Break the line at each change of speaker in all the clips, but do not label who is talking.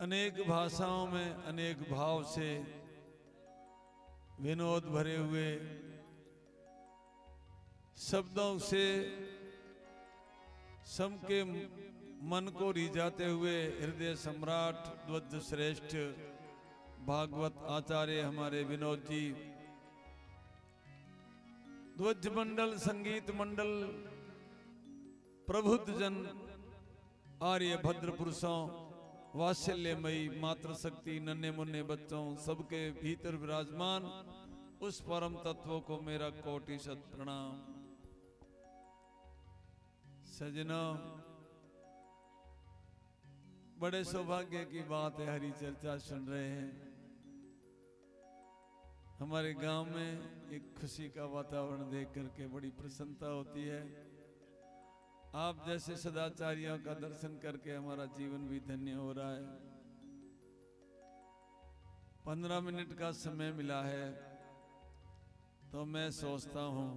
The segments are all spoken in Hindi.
अनेक भाषाओं में अनेक भाव से विनोद भरे हुए शब्दों से सबके मन को रिझाते हुए हृदय सम्राट ध्वज श्रेष्ठ भागवत आचार्य हमारे विनोद जी, ध्वज मंडल संगीत मंडल प्रबुद्ध जन आर्य भद्र पुरुषों वात्सल्यमयी मातृशक्ति नन्हे मुन्ने बच्चों सबके भीतर विराजमान उस परम तत्व को मेरा कोटि शत प्रणाम। सजना, बड़े सौभाग्य की बात है, हरी चर्चा सुन रहे हैं। हमारे गांव में एक खुशी का वातावरण देख करके बड़ी प्रसन्नता होती है। आप जैसे सदाचार्यों का दर्शन करके हमारा जीवन भी धन्य हो रहा है। 15 मिनट का समय मिला है तो मैं सोचता हूं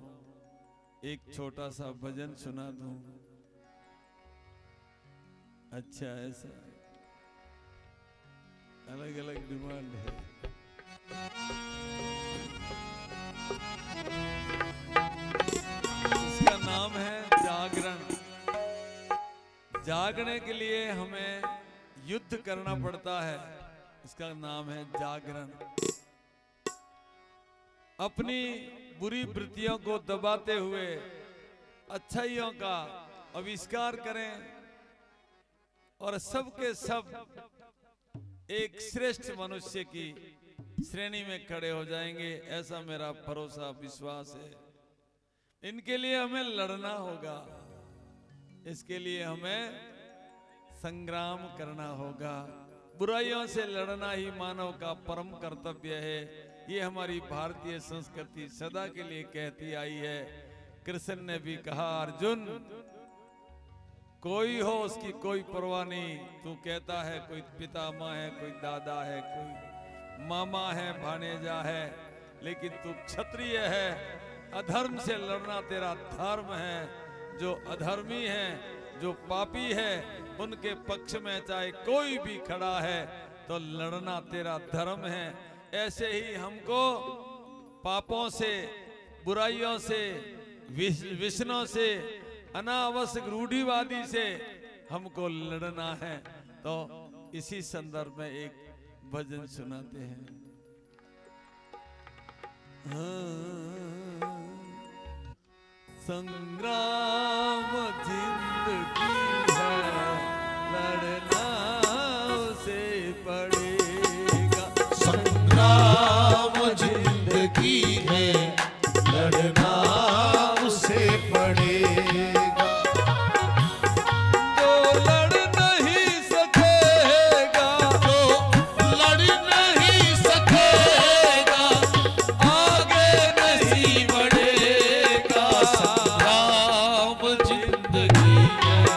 एक छोटा सा भजन सुना दूं। अच्छा, ऐसा अलग अलग डिमांड है। इसका नाम है जागरण। जागने के लिए हमें युद्ध करना पड़ता है, इसका नाम है जागरण। अपनी बुरी वृत्तियों को दबाते हुए अच्छाइयों का आविष्कार करें और सबके सब एक श्रेष्ठ मनुष्य की श्रेणी में खड़े हो जाएंगे, ऐसा मेरा भरोसा विश्वास है। इनके लिए हमें लड़ना होगा, इसके लिए हमें संग्राम करना होगा। बुराइयों से लड़ना ही मानव का परम कर्तव्य है। ये हमारी भारतीय संस्कृति सदा के लिए कहती आई है। कृष्ण ने भी कहा, अर्जुन कोई हो उसकी कोई परवाह नहीं। तू कहता है कोई पितामह है, कोई दादा है, कोई मामा है, भानेजा है, लेकिन तू क्षत्रिय है। अधर्म से लड़ना तेरा धर्म है। जो अधर्मी है, जो पापी है, उनके पक्ष में चाहे कोई भी खड़ा है तो लड़ना तेरा धर्म है। ऐसे ही हमको पापों से, बुराइयों से, विष्णों से, अनावश्यक रूढ़िवादी से हमको लड़ना है। तो इसी संदर्भ में एक भजन सुनाते हैं। संग्राम जिंदगी है, लड़ना उसे पड़ेगा।
संग्राम जिंदगी है, लड़ना उसे पड़ेगा।
जो लड़ नहीं सकेगा,
जो लड़ नहीं सकेगा,
आगे नहीं बढ़ेगा।
संग्राम जिंदगी है,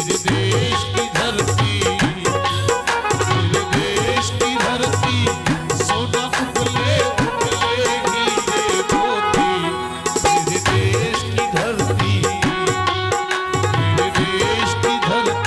मेरे देश की धरती, मेरे देश की धरती, सोना उगले उगले हीरे मोती, मेरे देश की धरती, मेरे देश की धरती।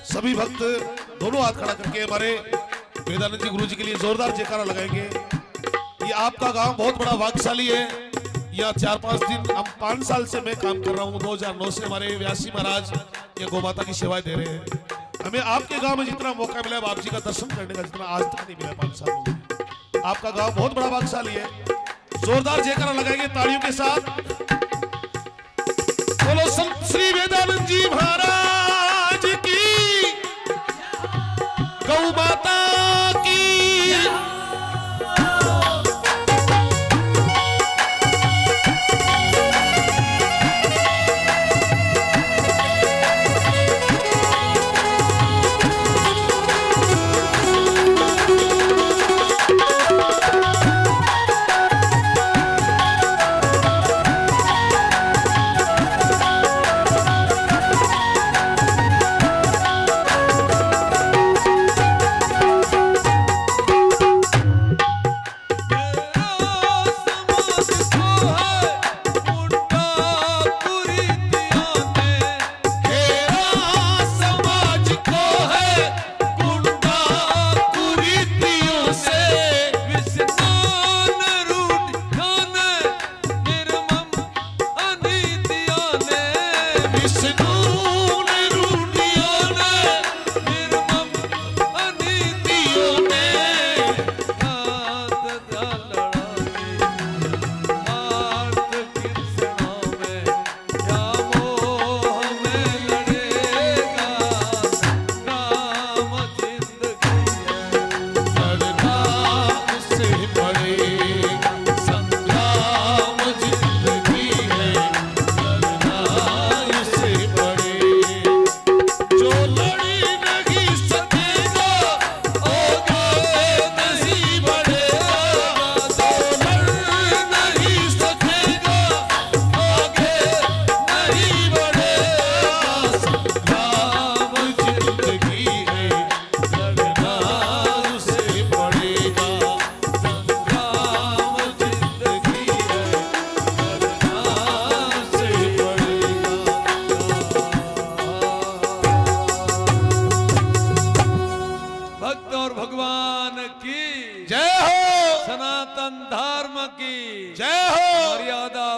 सभी भक्त दोनों हाथ खड़ा करके हमारे वेदानंद जी गुरु जी के लिए जोरदार जयकारा लगाएंगे। ये आपका गांव बहुत बड़ा भाग्यशाली है। यहाँ 4-5 दिन, हम 5 साल से मैं काम कर रहा हूँ। 2009 से हमारे व्यासी महाराज ये गौ माता की सेवाएं दे रहे हैं। हमें आपके गांव में जितना मौका मिला बाप जी का दर्शन करने का, जितना आज तक नहीं मिला 5 सालों में। आपका गांव बहुत बड़ा भाग्यशाली है। जोरदार जयकारा लगाएंगे तालियों के साथ। बोलो संत श्री वेदानंद जी महाराज की, गौ माता की।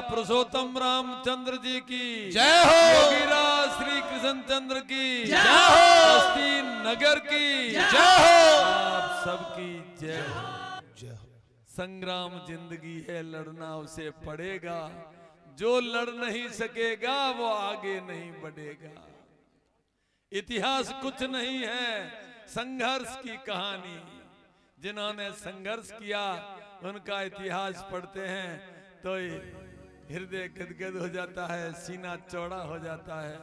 पुरुषोत्तम रामचंद्र जी की
जय हो।
योगीराज श्री कृष्ण चंद्र की
जय हो।
बस्ती नगर की
जय हो।
आप सबकी जय हो।
जय हो।
संग्राम जिंदगी है, लड़ना उसे पड़ेगा। जो लड़ नहीं सकेगा वो आगे नहीं बढ़ेगा। इतिहास कुछ नहीं है, संघर्ष की कहानी। जिन्होंने संघर्ष किया उनका इतिहास पढ़ते हैं तो हृदय गदगद हो जाता है, सीना चौड़ा हो जाता है।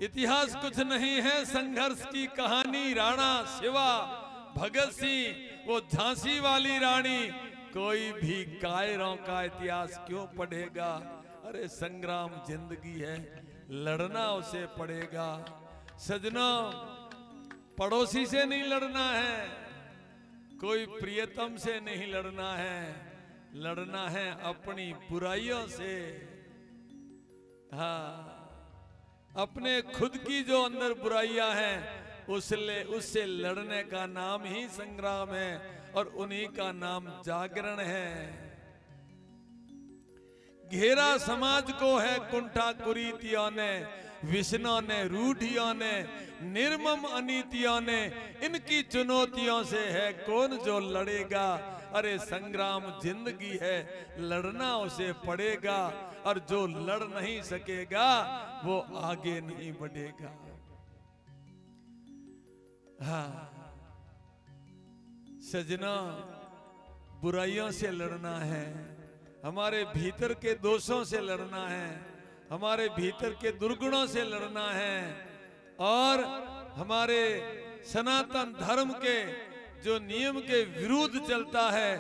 इतिहास कुछ नहीं है, संघर्ष की कहानी। राणा शिवा, भगत सिंह, वो झांसी वाली रानी, कोई भी कायरों का इतिहास क्यों पढ़ेगा। अरे संग्राम जिंदगी है, लड़ना उसे पड़ेगा। सजनों, पड़ोसी से नहीं लड़ना है, कोई प्रियतम से नहीं लड़ना है, लड़ना है अपनी बुराइयों से। हाँ, अपने खुद की जो अंदर बुराइयां हैं उससे लड़ने का नाम ही संग्राम है और उन्हीं का नाम जागरण है। घेरा समाज को है कुंठा कुरीतियों ने, विष्णु ने, रूढ़ियों ने, निर्मम अनीतियों ने। इनकी चुनौतियों से है कौन जो लड़ेगा। अरे संग्राम जिंदगी है, लड़ना उसे पड़ेगा। और जो लड़ नहीं सकेगा वो आगे नहीं बढ़ेगा। हाँ सजना, बुराइयों से लड़ना है, हमारे भीतर के दोषों से लड़ना है, हमारे भीतर के दुर्गुणों से लड़ना है, और हमारे सनातन धर्म के जो नियम के विरुद्ध चलता है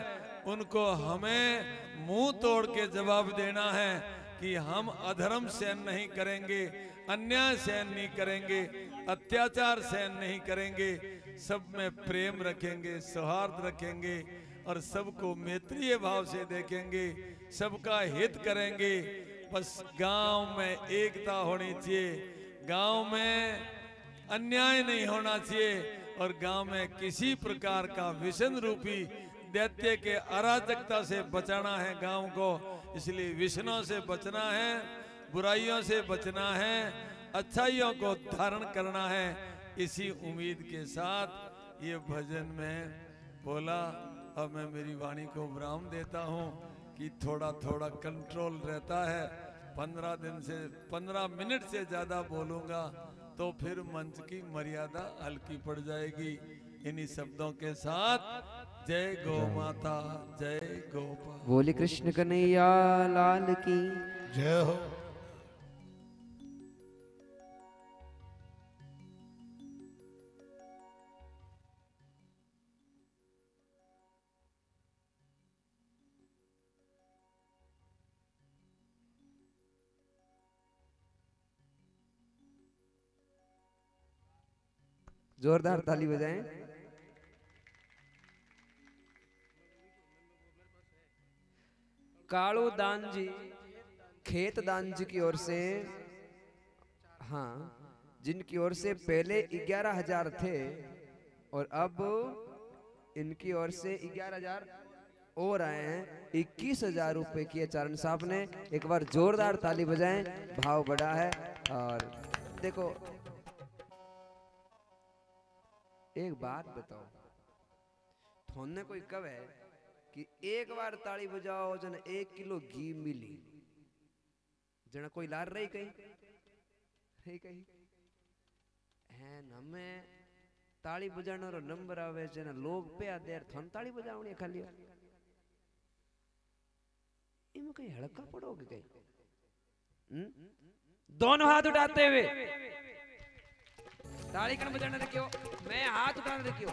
उनको हमें मुंह तोड़ के जवाब देना है कि हम अधर्म सहन नहीं करेंगे, अन्याय सहन नहीं करेंगे, अत्याचार सहन नहीं करेंगे, सब में प्रेम रखेंगे, सौहार्द रखेंगे और सबको मैत्रीय भाव से देखेंगे, सबका हित करेंगे। बस गांव में एकता होनी चाहिए, गांव में अन्याय नहीं होना चाहिए और गांव में किसी प्रकार का विषम रूपी दैत्य के अराजकता से बचाना है गांव को। इसलिए विषयों से बचना है, बुराइयों से बचना है, अच्छाइयों को धारण करना है। इसी उम्मीद के साथ ये भजन में बोला। अब मैं मेरी वाणी को विराम देता हूँ कि थोड़ा थोड़ा कंट्रोल रहता है। 15 मिनट से ज्यादा बोलूंगा तो फिर मंच की मर्यादा हल्की पड़ जाएगी। इन्हीं शब्दों के साथ जय गौ माता, जय गोपाल।
बोले कृष्ण कन्हैया लाल की
जय हो।
जोरदार ताली बजाएं। कालू दान जी, खेत दान जी की ओर से, हाँ, जिनकी ओर से पहले 11,000 थे और अब इनकी ओर से 11,000 और आए हैं। 21,000 रुपए किए चरण साहब ने। एक बार जोरदार ताली बजाएं, भाव बड़ा है। और देखो एक बात बताओ, थोने कोई कब है कि एक बार ताली बजाओ जन 1 किलो घी मिली, जना कोई लार रही कहीं है हमें ताली बजाने रो नंबर आवे जना लोग पे देर थन ताली बजावनी खाली इम कहीं हड़का पड़ोगे कहीं। दोनों हाथ उठाते हुए ताली कन बजाने देखियो, मैं हाथ उठाने देखियो,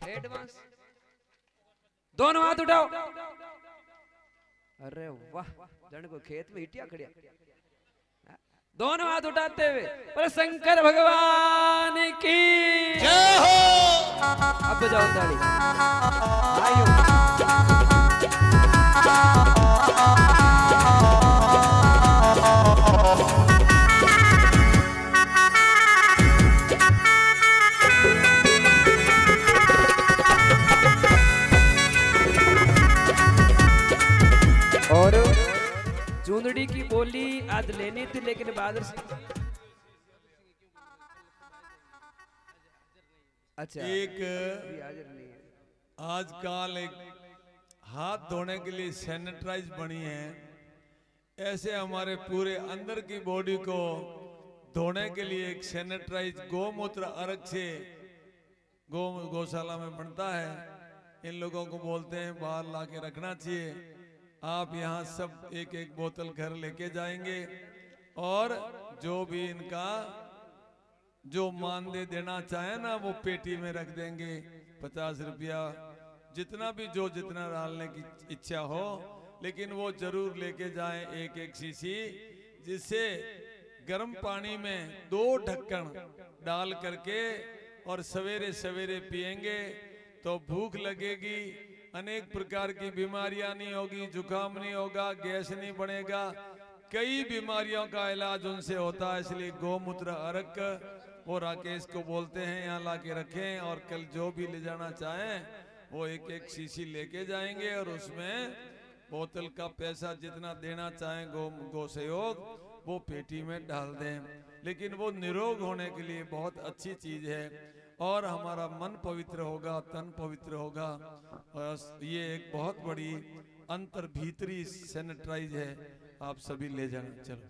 एडवांस दोनों हाथ उठाओ। अरे वाह, जन को खेत में हिटिया खड़िया। दोनों हाथ उठाते हुए पर शंकर भगवान की
जय हो।
अब बजाओ ताली। आइयो और चुंदड़ी की बोली आज लेनी थी लेकिन बहादुर अच्छा
एक
हाजिर नहीं है।
आजकल एक हाथ धोने के लिए सैनिटाइज बनी है, ऐसे हमारे पूरे अंदर की बॉडी को धोने के लिए एक सैनिटाइज गोमूत्र अर्क से गौशाला में बनता है। इन लोगों को बोलते हैं बाहर ला के रखना चाहिए। आप यहाँ सब एक एक बोतल घर लेके जाएंगे और जो भी इनका जो मानदेय देना चाहे ना वो पेटी में रख देंगे। 50 रुपया जितना भी जो जितना डालने की इच्छा हो, लेकिन वो जरूर लेके जाएं एक एक शीशी, जिससे गर्म पानी में 2 ढक्कन डाल करके और सवेरे सवेरे पिएंगे तो भूख लगेगी, अनेक प्रकार की बीमारियां नहीं होगी, जुकाम नहीं होगा, गैस नहीं बनेगा, कई बीमारियों का इलाज उनसे होता है। इसलिए गोमूत्र अर्क वो राकेश को बोलते हैं यहाँ ला के रखें और कल जो भी ले जाना चाहें वो एक एक शीशी लेके जाएंगे और उसमें बोतल का पैसा जितना देना चाहें गो सहयोग वो पेटी में डाल दें। लेकिन वो निरोग होने के लिए बहुत अच्छी चीज है और हमारा मन पवित्र होगा, तन पवित्र होगा। और ये एक बहुत बड़ी अंतर भीतरी सैनिटाइज है, आप सभी ले जाना। चलो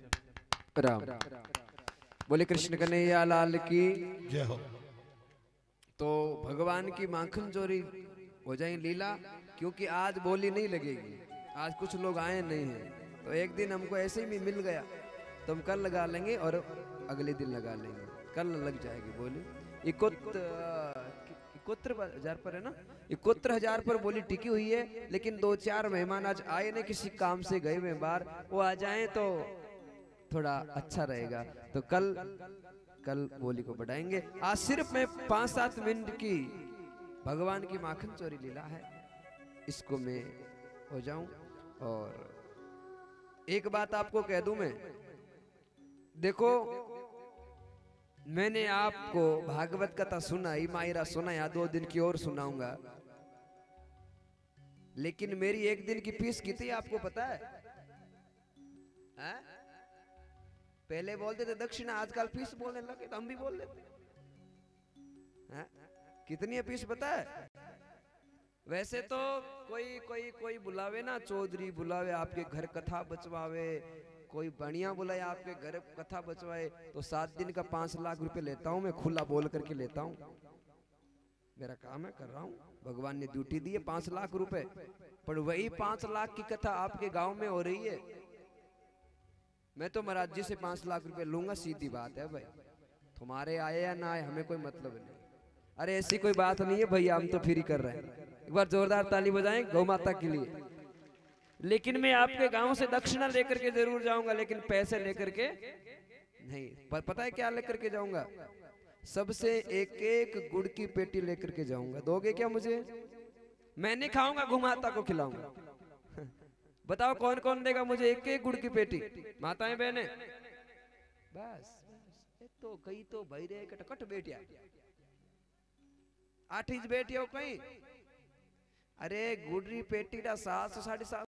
राम बोले कृष्ण कन्हैया लाल की
जय हो।
तो भगवान की माखन चोरी हो जाए लीला, क्योंकि आज बोली नहीं लगेगी, आज कुछ लोग आए नहीं हैं, तो एक दिन हमको ऐसे ही मिल गया तो हम कल लगा लेंगे और अगले दिन लगा लेंगे, कल लग जाएगी बोली। 71,000 पर है ना, 71,000 पर बोली टिकी हुई है, लेकिन 2-4 मेहमान आज आए नहीं, किसी काम से गए हुए बाहर, वो आ जाएं तो थोड़ा अच्छा रहेगा। तो कल बोली को बढ़ाएंगे। आज सिर्फ मैं 5-7 मिनट की भगवान की माखन चोरी लीला है, इसको मैं हो जाऊं। और एक बात आपको कह दूं मैं, देखो मैंने आपको भागवत कथा सुनाई, मायरा सुनाया, 2 दिन की और सुनाऊंगा, लेकिन मेरी एक दिन की फीस कितनी आपको पता है? पहले बोलते थे दक्षिणा, आजकल फीस बोलने लगे, तो हम भी बोल लेते हैं। कितनी है फीस पता है? वैसे तो कोई बुलावे ना, चौधरी बुलावे आपके घर कथा बचवावे, कोई बढ़िया बुलाए आपके घर कथा बचवाए, तो 7 दिन का 5 लाख रुपए लेता हूं मैं, खुला बोल करके लेता हूं, मेरा काम है, कर रहा हूं, भगवान ने ड्यूटी दी है 5 लाख रुपए, पर वही 5 लाख की कथा आपके गांव में हो रही है, मैं तो महाराज जी से 5 लाख रुपए लूंगा, सीधी बात है भाई, तुम्हारे आए या ना आए हमें कोई मतलब नहीं। अरे ऐसी कोई बात नहीं है भैया, हम तो फ्री कर रहे हैं। एक बार जोरदार ताली बजाएं गौ माता के लिए। लेकिन मैं आपके गांव से दक्षिणा लेकर के जरूर जाऊंगा, लेकिन पैसे लेकर के नहीं। पता है क्या लेकर के जाऊंगा? सबसे एक गुड़ की पेटी लेकर के जाऊंगा। दोगे क्या मुझे? मैं नहीं खाऊंगा, गौ माता को खिलाऊंगा। बताओ कौन कौन देगा मुझे एक गुड़ की पेटी? माताएं बहने बस। तो कई तो भाई रे कट बेटिया 8 इंच बेटिया कहीं, अरे गुड़ी पेटी 700 750